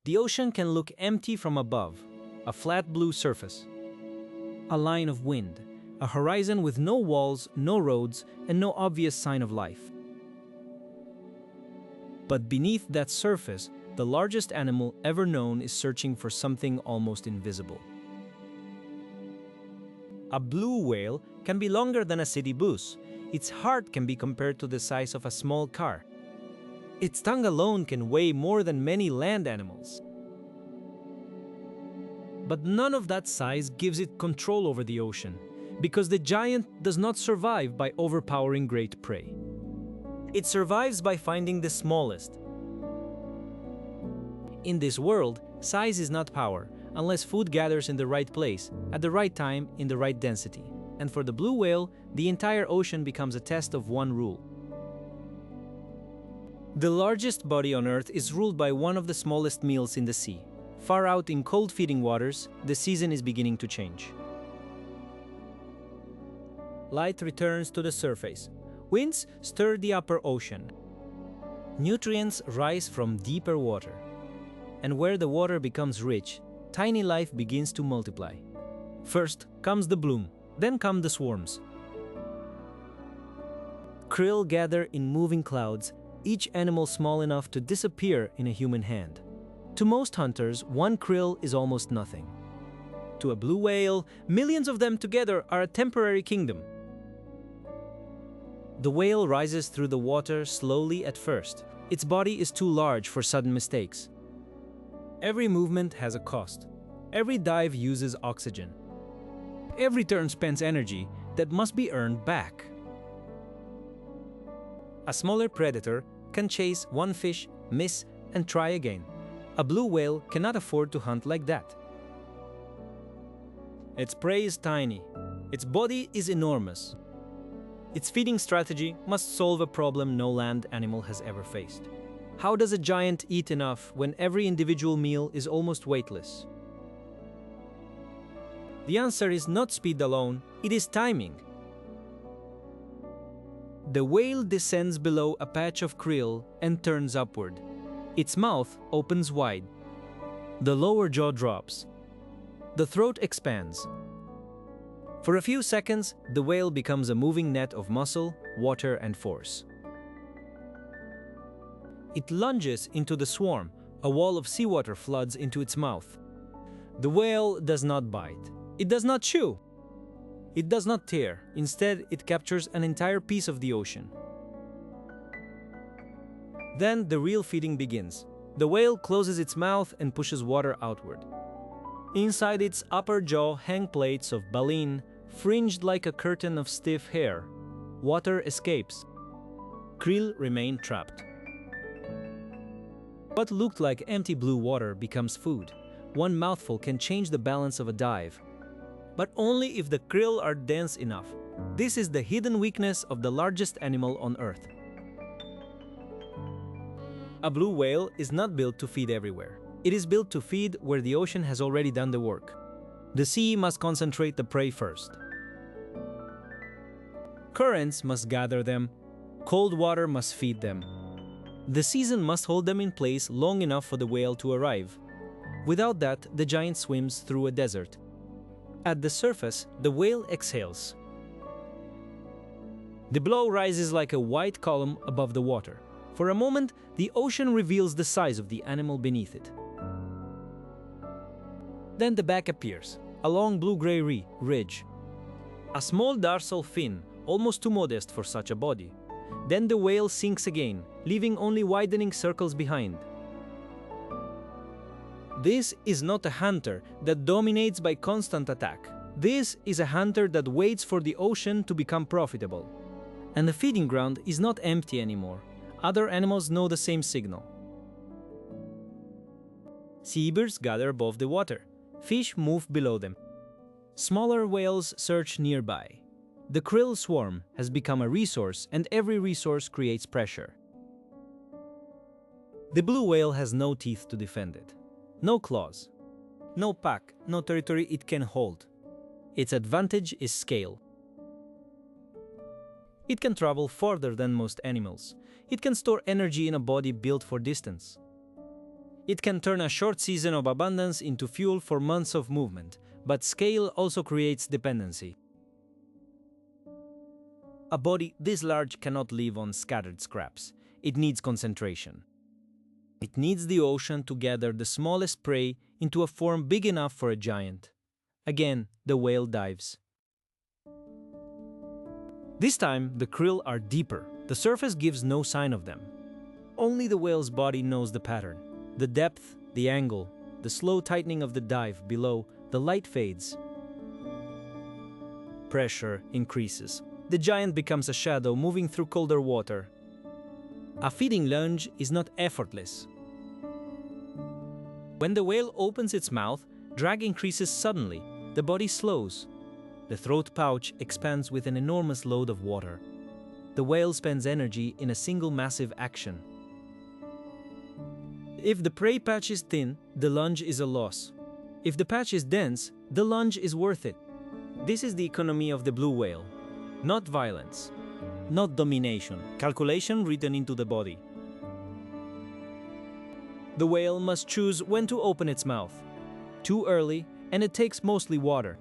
The ocean can look empty from above, a flat blue surface, a line of wind, a horizon with no walls, no roads, and no obvious sign of life. But beneath that surface, the largest animal ever known is searching for something almost invisible. A blue whale can be longer than a city bus. Its heart can be compared to the size of a small car. Its tongue alone can weigh more than many land animals. But none of that size gives it control over the ocean, because the giant does not survive by overpowering great prey. It survives by finding the smallest. In this world, size is not power, unless food gathers in the right place, at the right time, in the right density. And for the blue whale, the entire ocean becomes a test of one rule. The largest body on Earth is ruled by one of the smallest meals in the sea. Far out in cold feeding waters, the season is beginning to change. Light returns to the surface. Winds stir the upper ocean. Nutrients rise from deeper water. And where the water becomes rich, tiny life begins to multiply. First comes the bloom, then come the swarms. Krill gather in moving clouds, each animal small enough to disappear in a human hand. To most hunters, one krill is almost nothing. To a blue whale, millions of them together are a temporary kingdom. The whale rises through the water slowly at first. Its body is too large for sudden mistakes. Every movement has a cost. Every dive uses oxygen. Every turn spends energy that must be earned back. A smaller predator can chase one fish, miss, and try again. A blue whale cannot afford to hunt like that. Its prey is tiny. Its body is enormous. Its feeding strategy must solve a problem no land animal has ever faced. How does a giant eat enough when every individual meal is almost weightless? The answer is not speed alone, it is timing. The whale descends below a patch of krill and turns upward. Its mouth opens wide. The lower jaw drops. The throat expands. For a few seconds, the whale becomes a moving net of muscle, water, and force. It lunges into the swarm. A wall of seawater floods into its mouth. The whale does not bite. It does not chew. It does not tear. Instead, it captures an entire piece of the ocean. Then the real feeding begins. The whale closes its mouth and pushes water outward. Inside its upper jaw hang plates of baleen, fringed like a curtain of stiff hair. Water escapes. Krill remain trapped. What looked like empty blue water becomes food. One mouthful can change the balance of a dive. But only if the krill are dense enough. This is the hidden weakness of the largest animal on Earth. A blue whale is not built to feed everywhere. It is built to feed where the ocean has already done the work. The sea must concentrate the prey first. Currents must gather them. Cold water must feed them. The season must hold them in place long enough for the whale to arrive. Without that, the giant swims through a desert. At the surface, the whale exhales. The blow rises like a white column above the water. For a moment, the ocean reveals the size of the animal beneath it. Then the back appears, a long blue-gray ridge. A small dorsal fin, almost too modest for such a body. Then the whale sinks again, leaving only widening circles behind. This is not a hunter that dominates by constant attack. This is a hunter that waits for the ocean to become profitable. And the feeding ground is not empty anymore. Other animals know the same signal. Seabirds gather above the water. Fish move below them. Smaller whales search nearby. The krill swarm has become a resource, and every resource creates pressure. The blue whale has no teeth to defend it. No claws. No pack, no territory it can hold. Its advantage is scale. It can travel farther than most animals. It can store energy in a body built for distance. It can turn a short season of abundance into fuel for months of movement, but scale also creates dependency. A body this large cannot live on scattered scraps. It needs concentration. It needs the ocean to gather the smallest prey into a form big enough for a giant. Again, the whale dives. This time, the krill are deeper. The surface gives no sign of them. Only the whale's body knows the pattern. The depth, the angle, the slow tightening of the dive below, the light fades. Pressure increases. The giant becomes a shadow moving through colder water. A feeding lunge is not effortless. When the whale opens its mouth, drag increases suddenly. The body slows. The throat pouch expands with an enormous load of water. The whale spends energy in a single massive action. If the prey patch is thin, the lunge is a loss. If the patch is dense, the lunge is worth it. This is the economy of the blue whale. Not violence, not domination, calculation written into the body. The whale must choose when to open its mouth. Too early, and it takes mostly water.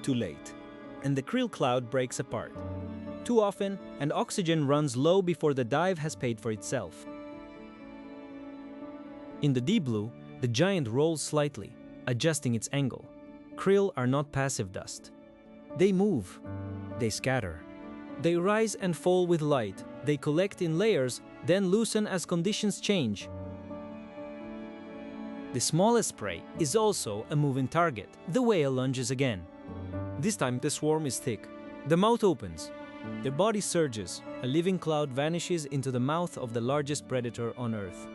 Too late, and the krill cloud breaks apart. Too often, and oxygen runs low before the dive has paid for itself. In the deep blue, the giant rolls slightly, adjusting its angle. Krill are not passive dust. They move. They scatter. They rise and fall with light. They collect in layers, then loosen as conditions change. The smallest prey is also a moving target. The whale lunges again. This time the swarm is thick. The mouth opens. The body surges. A living cloud vanishes into the mouth of the largest predator on Earth.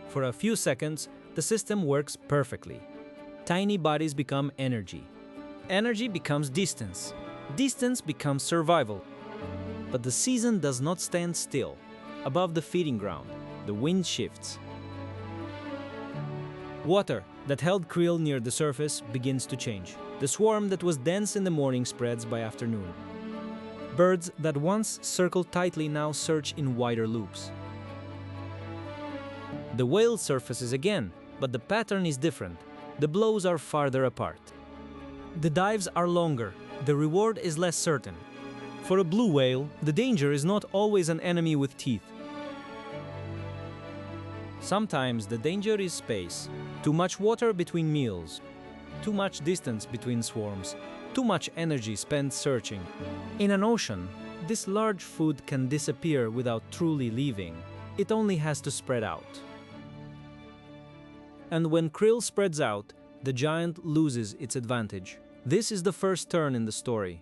For a few seconds, the system works perfectly. Tiny bodies become energy. Energy becomes distance. Distance becomes survival. But the season does not stand still. Above the feeding ground, the wind shifts. Water that held krill near the surface begins to change. The swarm that was dense in the morning spreads by afternoon. Birds that once circled tightly now search in wider loops. The whale surfaces again, but the pattern is different. The blows are farther apart. The dives are longer. The reward is less certain. For a blue whale, the danger is not always an enemy with teeth. Sometimes the danger is space. Too much water between meals. Too much distance between swarms. Too much energy spent searching. In an ocean, this large food can disappear without truly leaving. It only has to spread out. And when krill spreads out, the giant loses its advantage. This is the first turn in the story.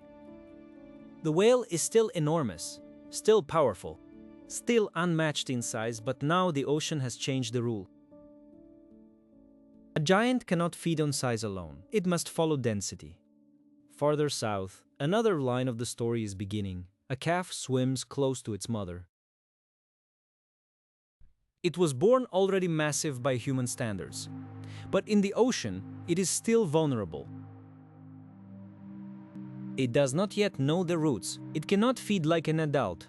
The whale is still enormous, still powerful, still unmatched in size, but now the ocean has changed the rule. A giant cannot feed on size alone. It must follow density. Farther south, another line of the story is beginning. A calf swims close to its mother. It was born already massive by human standards. But in the ocean, it is still vulnerable. It does not yet know the roots. It cannot feed like an adult.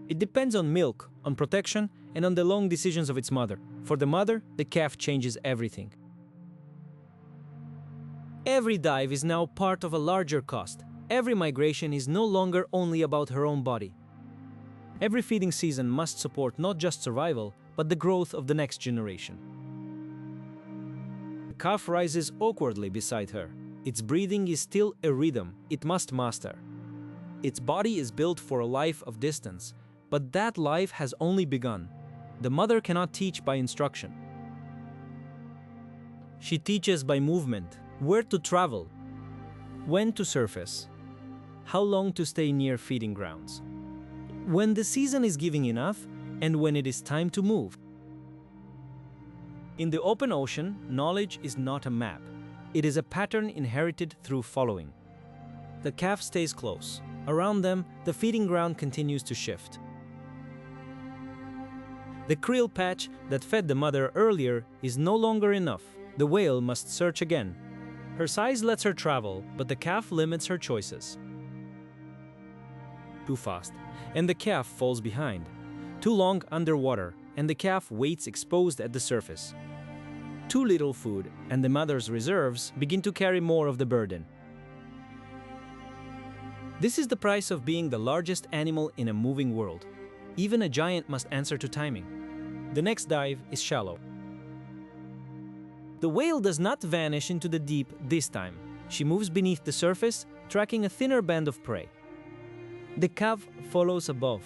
It depends on milk, on protection, and on the long decisions of its mother. For the mother, the calf changes everything. Every dive is now part of a larger cost. Every migration is no longer only about her own body. Every feeding season must support not just survival, but the growth of the next generation. The calf rises awkwardly beside her. Its breathing is still a rhythm it must master. Its body is built for a life of distance, but that life has only begun. The mother cannot teach by instruction. She teaches by movement, where to travel, when to surface, how long to stay near feeding grounds, when the season is giving enough, and when it is time to move. In the open ocean, knowledge is not a map. It is a pattern inherited through following. The calf stays close. Around them, the feeding ground continues to shift. The krill patch that fed the mother earlier is no longer enough. The whale must search again. Her size lets her travel, but the calf limits her choices. Too fast, and the calf falls behind. Too long underwater, and the calf waits exposed at the surface. Too little food, and the mother's reserves begin to carry more of the burden. This is the price of being the largest animal in a moving world. Even a giant must answer to timing. The next dive is shallow. The whale does not vanish into the deep this time. She moves beneath the surface, tracking a thinner band of prey. The calf follows above,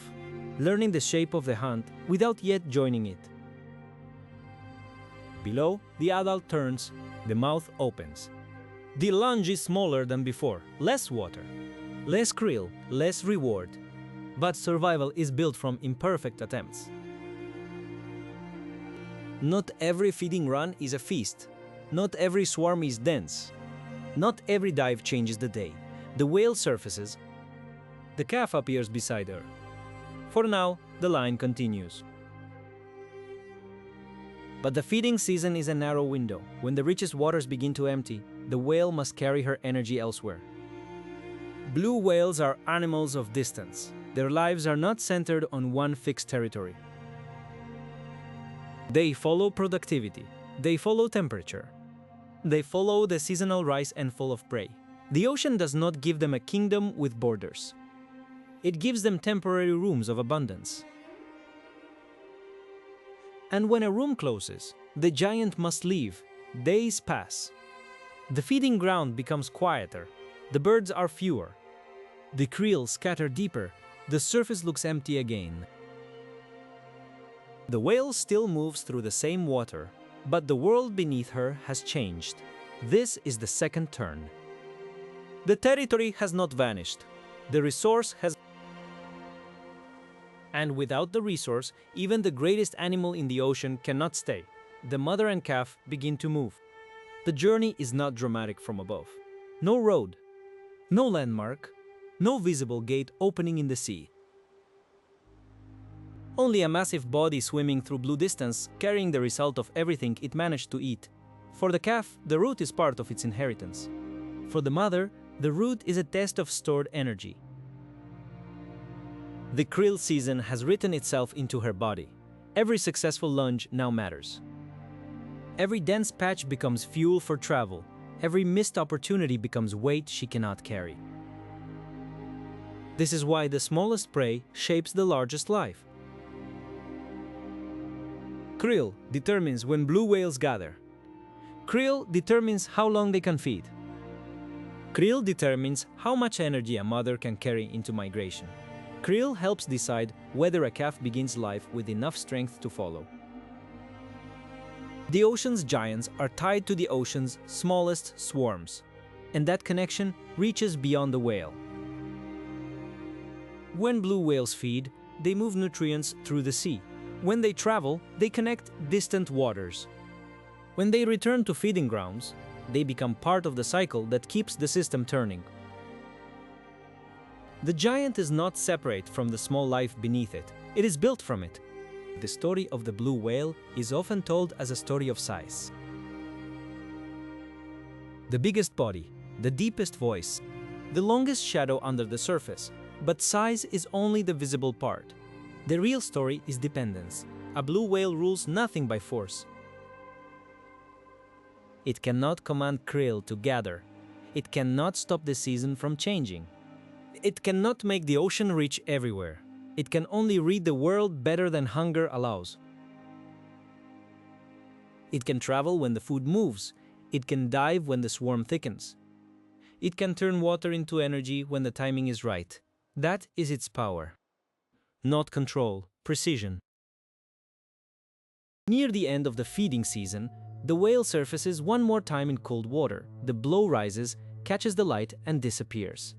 learning the shape of the hunt without yet joining it. Below, the adult turns, the mouth opens. The lunge is smaller than before, less water, less krill, less reward. But survival is built from imperfect attempts. Not every feeding run is a feast. Not every swarm is dense. Not every dive changes the day. The whale surfaces. The calf appears beside her. For now, the line continues. But the feeding season is a narrow window. When the richest waters begin to empty, the whale must carry her energy elsewhere. Blue whales are animals of distance. Their lives are not centered on one fixed territory. They follow productivity. They follow temperature. They follow the seasonal rise and fall of prey. The ocean does not give them a kingdom with borders. It gives them temporary rooms of abundance. And when a room closes, the giant must leave. Days pass. The feeding ground becomes quieter. The birds are fewer. The krill scatter deeper. The surface looks empty again. The whale still moves through the same water, but the world beneath her has changed. This is the second turn. The territory has not vanished. The resource has. And without the resource, even the greatest animal in the ocean cannot stay. The mother and calf begin to move. The journey is not dramatic from above. No road, no landmark, no visible gate opening in the sea. Only a massive body swimming through blue distance, carrying the result of everything it managed to eat. For the calf, the root is part of its inheritance. For the mother, the root is a test of stored energy. The krill season has written itself into her body. Every successful lunge now matters. Every dense patch becomes fuel for travel. Every missed opportunity becomes weight she cannot carry. This is why the smallest prey shapes the largest life. Krill determines when blue whales gather. Krill determines how long they can feed. Krill determines how much energy a mother can carry into migration. Krill helps decide whether a calf begins life with enough strength to follow. The ocean's giants are tied to the ocean's smallest swarms, and that connection reaches beyond the whale. When blue whales feed, they move nutrients through the sea. When they travel, they connect distant waters. When they return to feeding grounds, they become part of the cycle that keeps the system turning. The giant is not separate from the small life beneath it. It is built from it. The story of the blue whale is often told as a story of size. The biggest body, the deepest voice, the longest shadow under the surface, but size is only the visible part. The real story is dependence. A blue whale rules nothing by force. It cannot command krill to gather. It cannot stop the season from changing. It cannot make the ocean reach everywhere. It can only read the world better than hunger allows. It can travel when the food moves. It can dive when the swarm thickens. It can turn water into energy when the timing is right. That is its power. Not control, precision. Near the end of the feeding season, the whale surfaces one more time in cold water. The blow rises, catches the light, and disappears.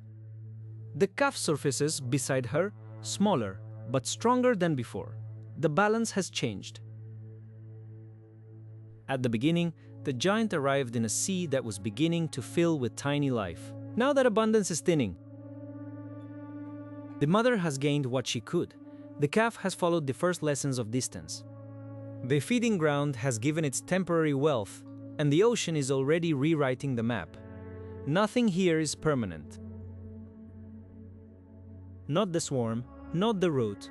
The calf surfaces beside her, smaller but stronger than before. The balance has changed. At the beginning, the giant arrived in a sea that was beginning to fill with tiny life. Now that abundance is thinning. The mother has gained what she could. The calf has followed the first lessons of distance. The feeding ground has given its temporary wealth, and the ocean is already rewriting the map. Nothing here is permanent. Not the swarm, not the root,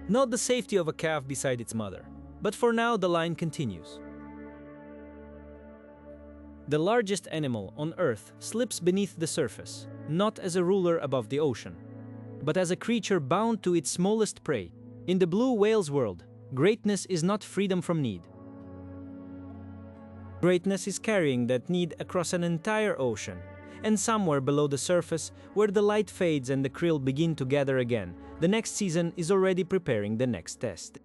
not the safety of a calf beside its mother. But for now, the line continues. The largest animal on Earth slips beneath the surface, not as a ruler above the ocean, but as a creature bound to its smallest prey. In the blue whale's world, greatness is not freedom from need. Greatness is carrying that need across an entire ocean, and somewhere below the surface, where the light fades and the krill begin to gather again, the next season is already preparing the next test.